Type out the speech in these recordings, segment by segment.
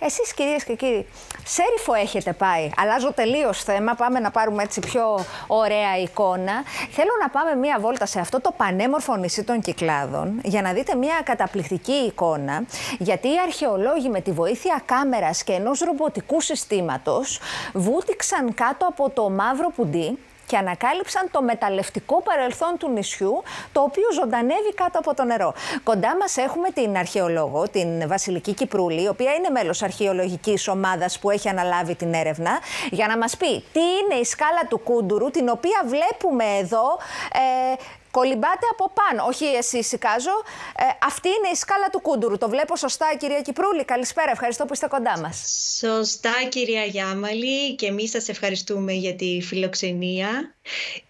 Εσείς, κυρίες και κύριοι, Σέριφο έχετε πάει? Αλλάζω τελείως θέμα, πάμε να πάρουμε έτσι πιο ωραία εικόνα. Θέλω να πάμε μία βόλτα σε αυτό το πανέμορφο νησί των Κυκλάδων για να δείτε μία καταπληκτική εικόνα, γιατί οι αρχαιολόγοι με τη βοήθεια κάμερας και ενός ρομποτικού συστήματος βούτυξαν κάτω από το Μαύρο Πουντί και ανακάλυψαν το μεταλλευτικό παρελθόν του νησιού, το οποίο ζωντανεύει κάτω από το νερό. Κοντά μας έχουμε την αρχαιολόγο, την Βασιλική Κυπρούλη, η οποία είναι μέλος αρχαιολογικής ομάδας που έχει αναλάβει την έρευνα, για να μας πει τι είναι η σκάλα του Κούντουρου, την οποία βλέπουμε εδώ. Κολυμπάτε από πάνω. Όχι εσείς, εικάζω. Αυτή είναι η σκάλα του Κούντουρου. Το βλέπω σωστά, κυρία Κυπρούλη? Καλησπέρα. Ευχαριστώ που είστε κοντά μας. Σωστά, κυρία Γιάμαλη. Και εμείς σας ευχαριστούμε για τη φιλοξενία.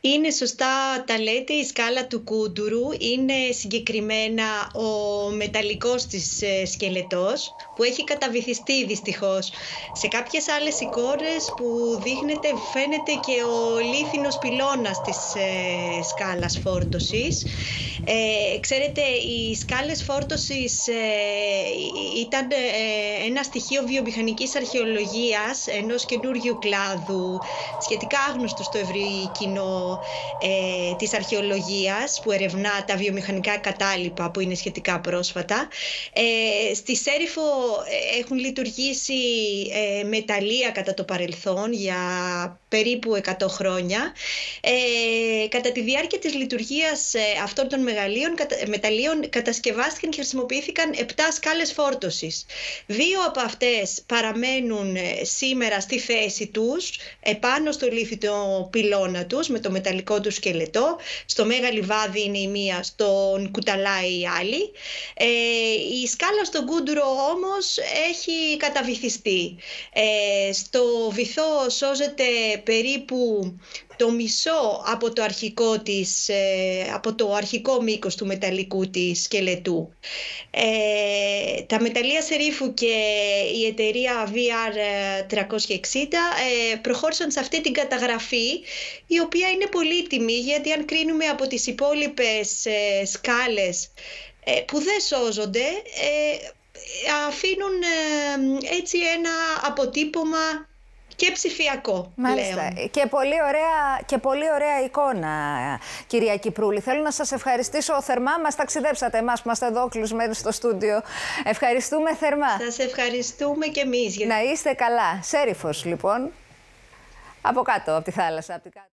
Είναι σωστά, τα λέτε, η σκάλα του Κούντουρου είναι συγκεκριμένα ο μεταλλικός της σκελετός που έχει καταβυθιστεί δυστυχώς. Σε κάποιες άλλες εικόνες που φαίνεται και ο λίθινος πυλώνας της σκάλας φόρτωσης. Ξέρετε, οι σκάλες φόρτωσης ήταν ένα στοιχείο βιομηχανικής αρχαιολογίας ενός καινούριου κλάδου, σχετικά άγνωστο στο ευρύ κοινό της αρχαιολογίας, που ερευνά τα βιομηχανικά κατάλοιπα που είναι σχετικά πρόσφατα. Στη Σέριφο έχουν λειτουργήσει μεταλλεία κατά το παρελθόν για περίπου 100 χρόνια. Κατά τη διάρκεια της λειτουργίας αυτών των μεταλλείων κατασκευάστηκαν και χρησιμοποιήθηκαν 7 σκάλες φόρτωσης. 2 από αυτές παραμένουν σήμερα στη θέση τους, επάνω στο λίθινο πυλώνα τους, με το μεταλλικό του σκελετό. Στο Μέγα Λιβάδι είναι η μία, στον Κουταλάι η άλλη. Η σκάλα στον Κούντουρο όμως έχει καταβυθιστεί. Στο βυθό σώζεται περίπου το μισό από το αρχικό μήκος του μεταλλικού της σκελετού. Τα μεταλλεία Σερίφου και η εταιρεία VR360 προχώρησαν σε αυτή την καταγραφή, η οποία είναι πολύτιμη, γιατί αν κρίνουμε από τις υπόλοιπες σκάλες που δεν σώζονται, αφήνουν έτσι ένα αποτύπωμα και ψηφιακό. Μάλιστα. Και πολύ ωραία εικόνα, κυρία Κυπρούλη. Θέλω να σας ευχαριστήσω θερμά. Μας ταξιδέψατε εμάς που είμαστε εδώ κλεισμένοι στο στούντιο. Ευχαριστούμε θερμά. Σας ευχαριστούμε και εμείς. Να είστε καλά. Σέριφος, λοιπόν. Από κάτω, από τη θάλασσα.